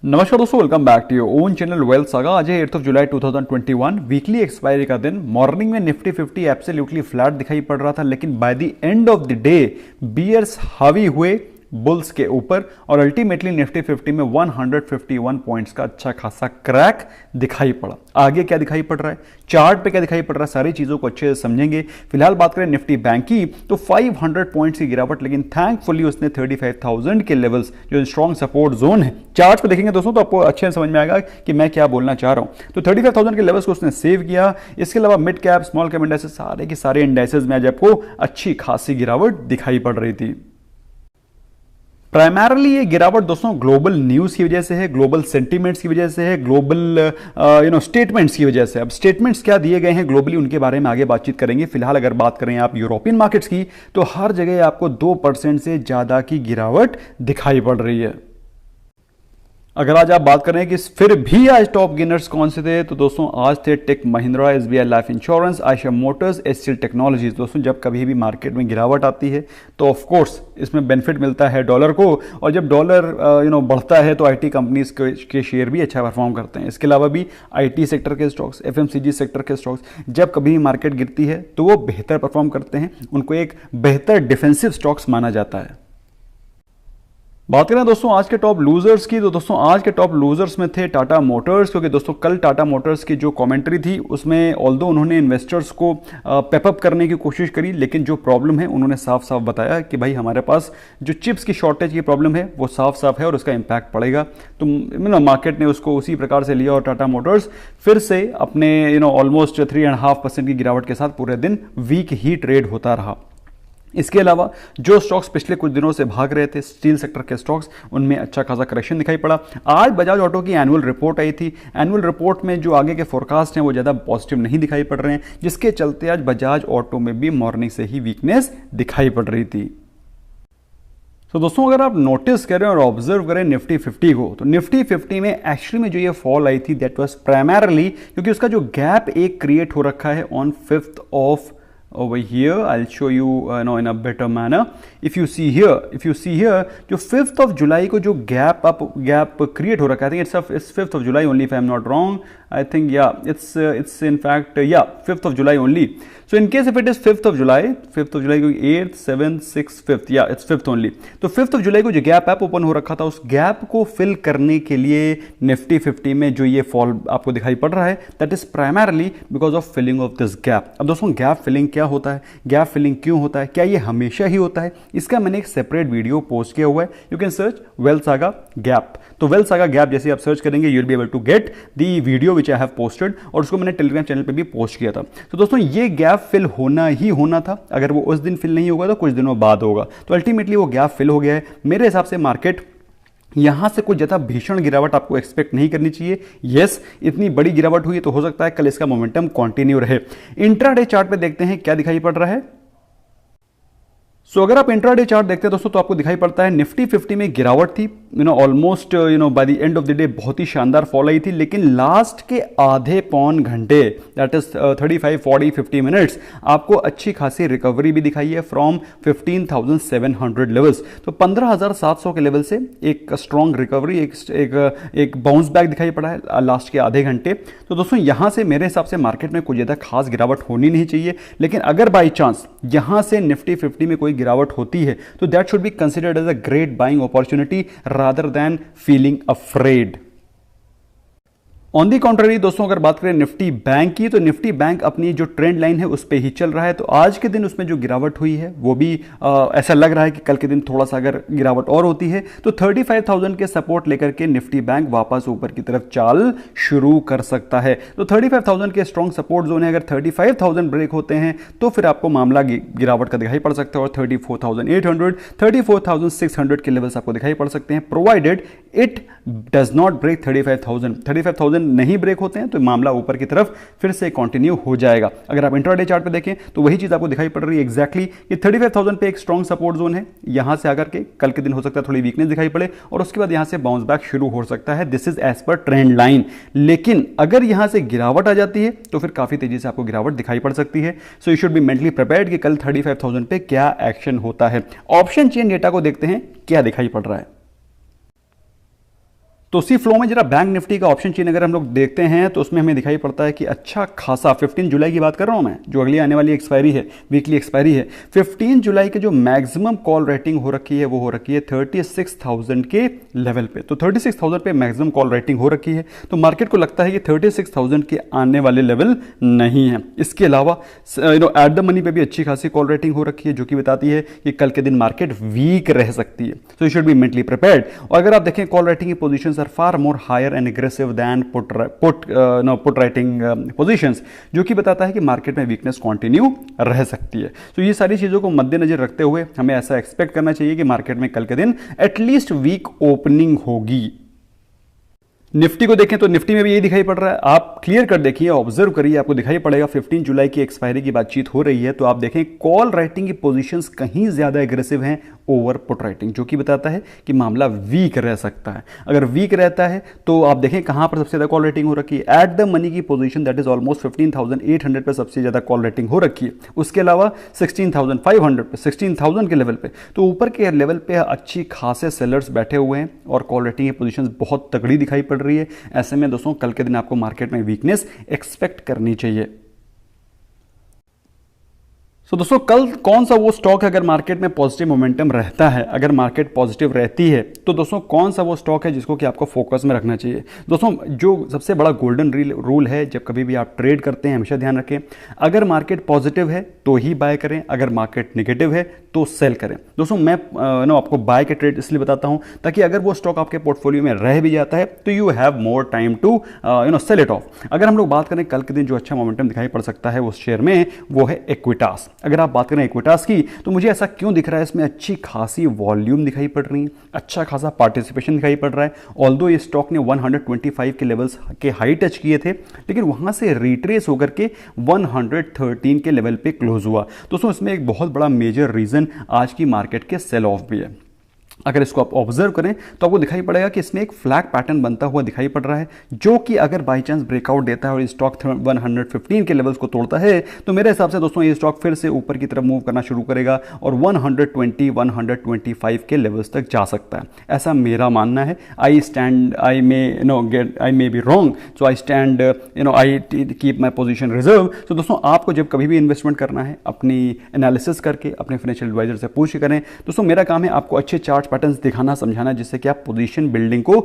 नमस्कार दोस्तों, welcome back to your own channel wealth saga. आज है 8 जुलाई 2021, वीकली एक्सपायरी का दिन। मॉर्निंग में निफ्टी 50 एब्सोल्युटली फ्लैट दिखाई पड़ रहा था, लेकिन by the end of the day bears हावी हुए बुल्स के ऊपर और अल्टीमेटली निफ्टी 50 में 151 पॉइंट्स का अच्छा खासा क्रैक दिखाई पड़ा। आगे क्या दिखाई पड़ रहा है, चार्ट पे क्या दिखाई पड़ रहा है, सारी चीजों को अच्छे से समझेंगे। फिलहाल बात करें निफ्टी बैंक की तो 500 पॉइंट्स की गिरावट, लेकिन थैंकफुली उसने 35,000 के लेवल्स जो स्ट्रॉन्ग सपोर्ट जोन है, चार्ट पे देखेंगे दोस्तों तो आपको अच्छे से समझ में आएगा कि मैं क्या बोलना चाह रहा हूं। तो 35,000 के लेवल्स को उसने सेव किया। इसके अलावा mid cap small cap indexes सारे के सारे इंडेक्सेस में आज आपको अच्छी खासी गिरावट दिखाई पड़ रही थी। प्राइमरली ये गिरावट दोस्तों ग्लोबल न्यूज़ की वजह से है, ग्लोबल सेंटीमेंट्स की वजह से है, ग्लोबल स्टेटमेंट्स की वजह से। अब स्टेटमेंट्स क्या दिए गए हैं ग्लोबली, उनके बारे में आगे बातचीत करेंगे। फिलहाल अगर बात करें आप यूरोपियन मार्केट्स की तो हर जगह आपको 2% से ज़्यादा की गिरावट दिखाई पड़ रही है। अगर आज आप बात करें कि फिर भी आज टॉप गेनर्स कौन से थे, तो दोस्तों आज थे tech Mahindra, SBI life insurance, Eicher motors, HCL technologies. दोस्तों जब कभी भी मार्केट में गिरावट आती है तो ऑफ कोर्स इसमें बेनिफिट मिलता है डॉलर को, और जब डॉलर बढ़ता है तो आईटी कंपनीज के शेयर भी अच्छा परफॉर्म करते हैं। इसके अलावा भी आईटी सेक्टर के स्टॉक्स, एफएमसीजी सेक्टर के स्टॉक्स जब कभी भी मार्केट गिरती है तो वो बेहतर परफॉर्म करते हैं, उनको एक बेहतर डिफेंसिव स्टॉक्स माना जाता है। बात करें दोस्तों आज के टॉप लूजर्स की, तो दोस्तों आज के टॉप लूजर्स में थे टाटा मोटर्स, क्योंकि दोस्तों कल टाटा मोटर्स की जो कमेंट्री थी उसमें ऑल्दो उन्होंने इन्वेस्टर्स को पेपअप करने की कोशिश करी, लेकिन जो प्रॉब्लम है उन्होंने साफ साफ बताया कि भाई हमारे पास जो चिप्स की शॉर्टेज की प्रॉब्लम है वो साफ साफ है और उसका इम्पैक्ट पड़ेगा। तो मार्केट ने उसको उसी प्रकार से लिया और टाटा मोटर्स फिर से अपने ऑलमोस्ट 3.5% की गिरावट के साथ पूरे दिन वीक ही ट्रेड होता रहा। इसके अलावा जो स्टॉक्स पिछले कुछ दिनों से भाग रहे थे, स्टील सेक्टर के स्टॉक्स, उनमें अच्छा खासा करेक्शन दिखाई पड़ा। आज बजाज ऑटो की एनुअल रिपोर्ट आई थी। एनुअल रिपोर्ट में जो आगे के फोरकास्ट हैं वो ज़्यादा पॉजिटिव नहीं दिखाई पड़ रहे हैं, जिसके चलते आज बजाज ऑटो में भी मॉर्निंग से ही वीकनेस दिखाई पड़ रही थी। तो दोस्तों अगर आप नोटिस करें और ऑब्जर्व करें निफ्टी 50 को, तो निफ्टी 50 में एक्चुअली में जो ये फॉल आई थी दैट वाज प्राइमरली क्योंकि उसका जो गैप एक क्रिएट हो रखा है on 5th of over here. I'll show you in a better manner. If you see here जो 5th of July को जो गैप क्रिएट हो रखा है, it's 5th of July only if I'm not wrong. I think it's in fact 5th of July only. So in case if it is 5th of July को 8th 7th 6th 5th it's 5th only. तो 5th of July को जो gap open हो रखा था उस gap को fill करने के लिए निफ्टी 50 में जो ये फॉल आपको दिखाई पड़ रहा है that is primarily because of filling of this gap. अब दोस्तों गैप फिलिंग क्या होता है, गैप फिलिंग क्यों होता है, क्या ये हमेशा ही होता है, इसका मैंने एक सेपरेट वीडियो पोस्ट किया हुआ है। You can search wealth saga gap. तो वेल्थ सागा गैप जैसे आप सर्च करेंगे you will be able to get the video which I have posted, और उसको मैंने टेलीग्राम चैनल पे भी पोस्ट किया था। तो दोस्तों ये गैप फिल होना ही होना था, अगर वो उस दिन फिल नहीं होगा तो कुछ दिनों बाद होगा। तो अल्टीमेटली वो गैप फिल हो गया है। मेरे हिसाब से मार्केट यहां से कुछ ज्यादा भीषण गिरावट आपको एक्सपेक्ट नहीं करनी चाहिए। यस इतनी बड़ी गिरावट हुई तो हो सकता है कल इसका मोमेंटम कंटिन्यू रहे। इंट्राडे चार्ट पे देखते हैं क्या दिखाई पड़ रहा है। सो अगर आप इंट्राडे चार्ट देखते हैं दोस्तों तो आपको दिखाई पड़ता है निफ्टी 50 में गिरावट थी, almost bye the end of the day बहुत ही शानदार फॉल आई थी, लेकिन लास्ट के आधे पौन घंटे दैट इज 35 40 50 मिनट्स आपको अच्छी खासी रिकवरी भी दिखाई है फ्रॉम 15,700 लेवल्स। तो 15,700 के लेवल से एक स्ट्रॉन्ग रिकवरी, एक बाउंस बैक दिखाई पड़ा है लास्ट के आधे घंटे। तो दोस्तों यहां से मेरे हिसाब से मार्केट में कोई ज्यादा खास गिरावट होनी नहीं चाहिए, लेकिन अगर बाई चांस यहां से निफ्टी 50 में कोई गिरावट होती है तो that should be considered as a great buying opportunity rather than feeling afraid. On the contrary दोस्तों अगर बात करें निफ्टी बैंक की, तो निफ्टी बैंक अपनी जो ट्रेंड लाइन है उस पर ही चल रहा है। तो आज के दिन उसमें जो गिरावट हुई है वो भी ऐसा लग रहा है कि कल के दिन थोड़ा सा अगर गिरावट और होती है तो 35,000 के सपोर्ट लेकर के निफ्टी बैंक वापस ऊपर की तरफ चाल शुरू कर सकता है। तो 35,000 के स्ट्रॉन्ग सपोर्ट जोन है, अगर 35,000 ब्रेक होते हैं तो फिर आपको मामला गिरावट का दिखाई पड़ सकता है, और 34,800 34,600 के लेवल्स आपको दिखाई पड़ सकते हैं, provided it does not break 35,000 नहीं ब्रेक होते हैं तो मामला ऊपर की तरफ फिर से कंटिन्यू हो जाएगा। अगर आप इंट्राडे चार्ट पे देखें तो वही चीज आपको दिखाई पड़ रही है एग्जैक्टली कि 35,000 पे एक स्ट्रॉन्ग सपोर्ट जोन है, यहां से आकर के कल के दिन हो सकता है थोड़ी वीकनेस दिखाई पड़े और उसके बाद यहां से बाउंस बैक शुरू हो सकता है। This is as per trend line, लेकिन अगर यहां से गिरावट आ जाती है तो फिर काफी तेजी से आपको गिरावट दिखाई पड़ सकती है। So you should be mentally prepared कि कल 35,000 पे क्या एक्शन होता है। ऑप्शन चेन डेटा को देखते हैं क्या दिखाई पड़ रहा है। तो उसी फ्लो में जरा बैंक निफ्टी का ऑप्शन चेन अगर हम लोग देखते हैं तो उसमें हमें दिखाई पड़ता है कि अच्छा खासा 15 जुलाई की बात कर रहा हूं मैं, जो अगली आने वाली एक्सपायरी है, वीकली एक्सपायरी है, 15 जुलाई के जो मैक्सिमम कॉल रेटिंग हो रखी है वो हो रखी है 36,000 के लेवल पे। तो 36,000 पे मैक्सिमम कॉल रेटिंग हो रखी है, तो मार्केट को लगता है कि 36,000 के आने वाले लेवल नहीं है। इसके अलावा एट द मनी पे भी अच्छी खासी कॉल रेटिंग हो रखी है, जो कि बताती है कि कल के दिन मार्केट वीक रह सकती है। So you should be mentally prepared. और अगर आप देखें कॉल राइटिंग की positions are far more higher and aggressive than put writing positions, जो कि बताता है कि मार्केट में वीकनेस कंटिन्यू रह सकती है। तो ये सारी चीजों को मद्देनजर रखते हुए हमें ऐसा एक्सपेक्ट करना चाहिए कि मार्केट में कल के दिन एटलीस्ट वीक ओपनिंग होगी। निफ्टी को देखें तो निफ्टी में भी यही दिखाई पड़ रहा है। आप क्लियर कर देखिए, ऑब्जर्व करिए, आपको दिखाई पड़ेगा 15 जुलाई की एक्सपायरी की बातचीत हो रही है, तो आप देखें कॉल राइटिंग की पोजीशंस कहीं ज्यादा एग्रेसिव हैं ओवर पुट राइटिंग, जो कि बताता है कि मामला वीक रह सकता है। अगर वीक रहता है तो आप देखें कहां पर सबसे ज्यादा कॉल रेटिंग हो रखी है, एट द मनी की पोजीशन दैट इज ऑलमोस्ट 15,800 पे सबसे ज्यादा कॉल रेटिंग हो रखी है। उसके अलावा 16,500 पे, 16,000 के लेवल पे, तो ऊपर के लेवल पे अच्छी खासे सेलर्स बैठे हुए हैं और कॉल रेटिंग की पोजीशन बहुत तगड़ी दिखाई पड़ रही है। ऐसे में दोस्तों कल के दिन आपको मार्केट में वीकनेस एक्सपेक्ट करनी चाहिए। सो दोस्तों कल कौन सा वो स्टॉक है, अगर मार्केट में पॉजिटिव मोमेंटम रहता है, अगर मार्केट पॉजिटिव रहती है, तो दोस्तों कौन सा वो स्टॉक है जिसको कि आपको फोकस में रखना चाहिए। दोस्तों जो सबसे बड़ा गोल्डन रूल है जब कभी भी आप ट्रेड करते हैं, हमेशा ध्यान रखें, अगर मार्केट पॉजिटिव है तो ही बाय करें, अगर मार्केट नेगेटिव है तो सेल करें। दोस्तों मैं आपको बाय के ट्रेड इसलिए बताता हूं ताकि अगर वो स्टॉक आपके पोर्टफोलियो में रह भी जाता है तो you have more time to sell it off. अगर हम लोग बात करें कल के दिन जो अच्छा मोमेंटम दिखाई पड़ सकता है उस शेयर में, वो है इक्विटास। अगर आप बात करें इक्विटास की तो मुझे ऐसा क्यों दिख रहा है, इसमें अच्छी खासी वॉल्यूम दिखाई पड़ रही है, अच्छा खासा पार्टिसिपेशन दिखाई पड़ रहा है। ऑल्दो ये स्टॉक ने 125 के लेवल्स के हाई टच किए थे, लेकिन वहां से रिट्रेस होकर के 113 के लेवल पे क्लोज हुआ। दोस्तों इसमें एक बहुत बड़ा मेजर रीजन आज की मार्केट के सेल ऑफ भी है। अगर इसको आप ऑब्जर्व करें तो आपको दिखाई पड़ेगा कि इसमें एक फ्लैग पैटर्न बनता हुआ दिखाई पड़ रहा है, जो कि अगर बाई चांस ब्रेकआउट देता है और स्टॉक 115 के लेवल्स को तोड़ता है तो मेरे हिसाब से दोस्तों ये स्टॉक फिर से ऊपर की तरफ मूव करना शुरू करेगा और 120 125 के लेवल्स तक जा सकता है, ऐसा मेरा मानना है। I may be wrong, so I stand I keep my position reserve. तो दोस्तों आपको जब कभी भी इन्वेस्टमेंट करना है अपनी एनालिसिस करके अपने फाइनेंशियल एडवाइजर से पूछ के करें। दोस्तों मेरा काम है आपको अच्छे चार्ट पैटर्न्स दिखाना, समझाना, जिससे कि आप पोजीशन बिल्डिंग को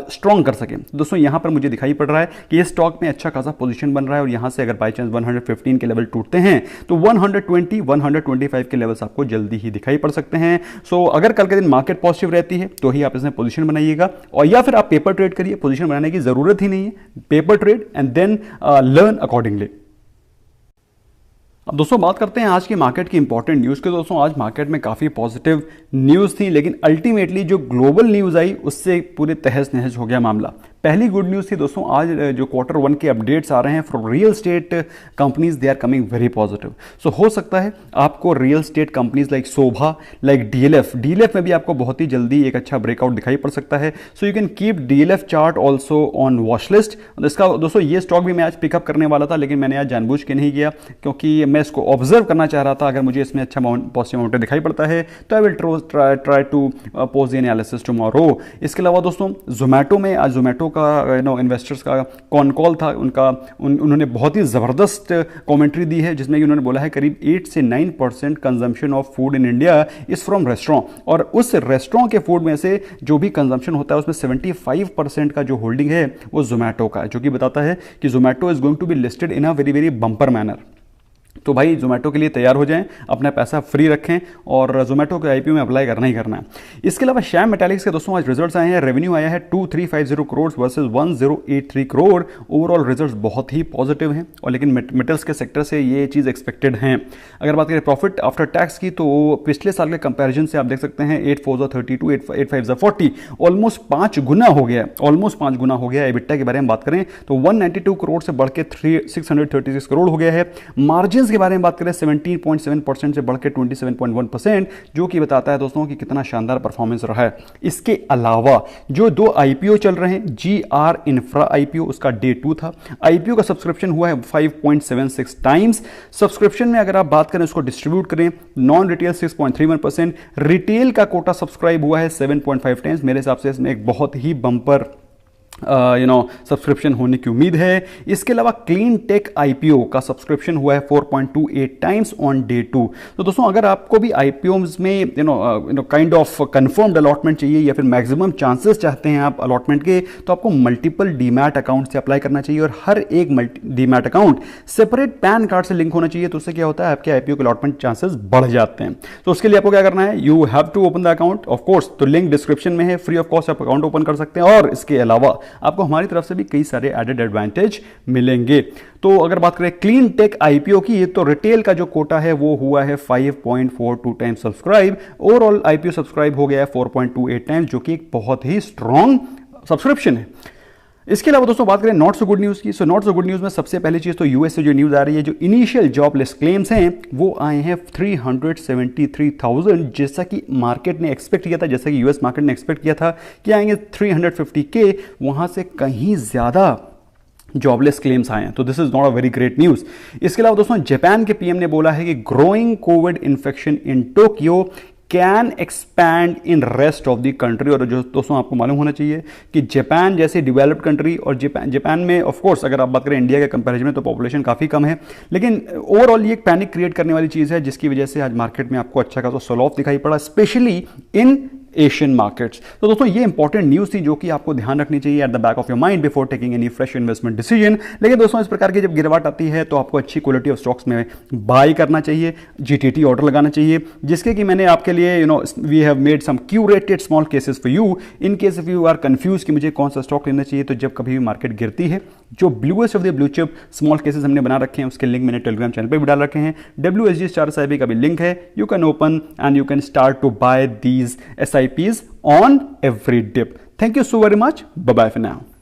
स्ट्रॉन्ग कर सकें। दोस्तों यहां पर मुझे दिखाई पड़ रहा है कि ये स्टॉक में अच्छा खासा पोजीशन बन रहा है और यहां से अगर बाय चांस 115 के लेवल टूटते हैं तो 120 125 के लेवल्स आपको जल्दी ही दिखाई पड़ सकते हैं। सो अगर कल के दिन मार्केट पॉजिटिव रहती है तो ही आप इसमें पोजीशन बनाइएगा, और या फिर आप पेपर ट्रेड करिए, पोजीशन बनाने की जरूरत ही नहीं है, paper trade and then learn accordingly. अब दोस्तों बात करते हैं आज की मार्केट की इंपॉर्टेंट न्यूज़ के। दोस्तों आज मार्केट में काफ़ी पॉजिटिव न्यूज़ थी, लेकिन अल्टीमेटली जो ग्लोबल न्यूज़ आई उससे पूरे तहस नहस हो गया मामला। पहली गुड न्यूज़ थी दोस्तों, आज जो Q1 के अपडेट्स आ रहे हैं from real estate companies, they are coming very positive. So हो सकता है आपको real estate companies like Sobha, like DLF में भी आपको बहुत ही जल्दी एक अच्छा ब्रेकआउट दिखाई पड़ सकता है। So you can keep DLF chart also on watch list. इसका दोस्तों ये स्टॉक भी मैं आज पिकअप करने वाला था, लेकिन मैंने आज जानबूझ के नहीं किया क्योंकि मैं इसको ऑब्जर्व करना चाह रहा था। अगर मुझे इसमें अच्छा पॉजिटिव मोमेंटम दिखाई पड़ता है तो I will try to post the analysis tomorrow. इसके अलावा दोस्तों जोमेटो में आज जोमेटो का इन्वेस्टर्स का कॉन कॉल था, उन्होंने बहुत ही ज़बरदस्त कमेंट्री दी है, जिसमें कि उन्होंने बोला है करीब 8 से 9% consumption of food in India is from restaurant, और उस रेस्टोरेंट के फूड में से जो भी कंजम्पशन होता है उसमें 75% का जो होल्डिंग है वो जोमेटो का है, जो कि बताता है कि Zomato is going to be listed in a very very bumper manner. तो भाई जोमेटो के लिए तैयार हो जाएं, अपना पैसा फ्री रखें और जोमेटो के आईपीओ में अप्लाई करना ही करना है। इसके अलावा श्याम मेटालिक्स के दोस्तों आज रिजल्ट्स आए हैं, रेवेन्यू आया है 2350 crore versus 1083 crore. Overall results बहुत ही पॉजिटिव हैं, और लेकिन मेटल्स के सेक्टर से ये चीज़ एक्सपेक्टेड हैं। अगर बात करें प्रॉफिट आफ्टर टैक्स की तो पिछले साल के कंपेरिजन से आप देख सकते हैं 8 4 32 8 5 40, ऑलमोस्ट 5 गुना हो गया, ऑलमोस्ट 5 गुना हो गया। एबिटा के बारे में बात करें तो 192 करोड़ से बढ़ के 636 करोड़ हो गया है। मार्जिन के बारे में बात करें 17.7% से बढ़ के 27.1%, जो कि बताता है दोस्तों कि कितना शानदार परफॉर्मेंस रहा है। इसके अलावा जो 2 आईपीओ चल रहे हैं, GR इंफ्रा आईपीओ उसका डे 2 था, आईपीओ का सब्सक्रिप्शन हुआ है 5.76 टाइम्स। सब्सक्रिप्शन में अगर आप बात करें उसको डिस्ट्रीब्यूट करें, नॉन रिटेल 6.31%, रिटेल का कोटा सब्सक्राइब हुआ है 7.5 टाइम्स। मेरे हिसाब से इसमें एक बहुत ही बम्पर सब्सक्रिप्शन होने की उम्मीद है। इसके अलावा क्लीन टेक आईपीओ का सब्सक्रिप्शन हुआ है 4.28 टाइम्स ऑन डे 2। तो दोस्तों अगर आपको भी आईपीओज में काइंड ऑफ कंफर्म्ड अलॉटमेंट चाहिए या फिर मैक्सिमम चांसेस चाहते हैं आप अलॉटमेंट के, तो आपको मल्टीपल डीमैट अकाउंट से अप्लाई करना चाहिए और हर एक demat account separate pan card से लिंक होना चाहिए। तो उससे क्या होता है, आपके आईपीओ के अलॉटमेंट चांसेस बढ़ जाते हैं। तो उसके लिए आपको क्या करना है, you have to open the account of course. तो लिंक डिस्क्रिप्शन में है, फ्री ऑफ कॉस्ट आप अकाउंट ओपन कर सकते हैं और इसके अलावा आपको हमारी तरफ से भी कई सारे एडेड एडवांटेज मिलेंगे। तो अगर बात करें क्लीन टेक आईपीओ की, तो रिटेल का जो कोटा है वो हुआ है 5.42 times subscribe. Overall IPO subscribe हो गया है 4.28 टाइम्स, जो कि एक बहुत ही स्ट्रॉन्ग सब्सक्रिप्शन है। इसके अलावा दोस्तों बात करें नॉट सो गुड न्यूज़ की, so not so good news में सबसे पहली चीज़ तो यूएस से जो न्यूज़ आ रही है, जो इनिशियल जॉबलेस क्लेम्स हैं वो आए हैं 373,000, जैसा कि मार्केट ने एक्सपेक्ट किया था, जैसा कि यूएस मार्केट ने एक्सपेक्ट किया था कि आएंगे 350K, वहाँ से कहीं ज़्यादा जॉबलेस क्लेम्स आए हैं। तो this is not a very great news. इसके अलावा दोस्तों जापान के पीएम ने बोला है कि growing Covid infection in Tokyo can expand in rest of the country. और जो दोस्तों आपको मालूम होना चाहिए कि जापान जैसे डेवलप्ड कंट्री, और जापान में ऑफ कोर्स अगर आप बात करें इंडिया के कंपैरिजन में तो पॉपुलेशन काफ़ी कम है, लेकिन ओवरऑल ये एक पैनिक क्रिएट करने वाली चीज़ है, जिसकी वजह से आज मार्केट में आपको अच्छा खासा सेल ऑफ दिखाई पड़ा, स्पेशली इन एशियन मार्केट्स। तो दोस्तों ये इंपॉर्टेंट न्यूज़ थी जो कि आपको ध्यान रखनी चाहिए at the back of your mind before taking any fresh investment decision. लेकिन दोस्तों इस प्रकार की जब गिरवाट आती है तो आपको अच्छी क्वालिटी ऑफ स्टॉक्स में बाय करना चाहिए, जीटीटी ऑर्डर लगाना चाहिए, जिसके कि मैंने आपके लिए we have made some curated small cases for you in case if you are confuse कि मुझे कौन सा स्टॉक लेना चाहिए। तो जब कभी भी मार्केट गिरती है, जो bluest of the blue chip small cases हमने बना रखे हैं, उसके लिंक मैंने टेलीग्राम चैनल पर भी डाल रखे हैं। WSG स्टार SIP का भी लिंक है, you can open and you can start to buy these SIPs on every dip. Thank you so very much. Bye bye for now.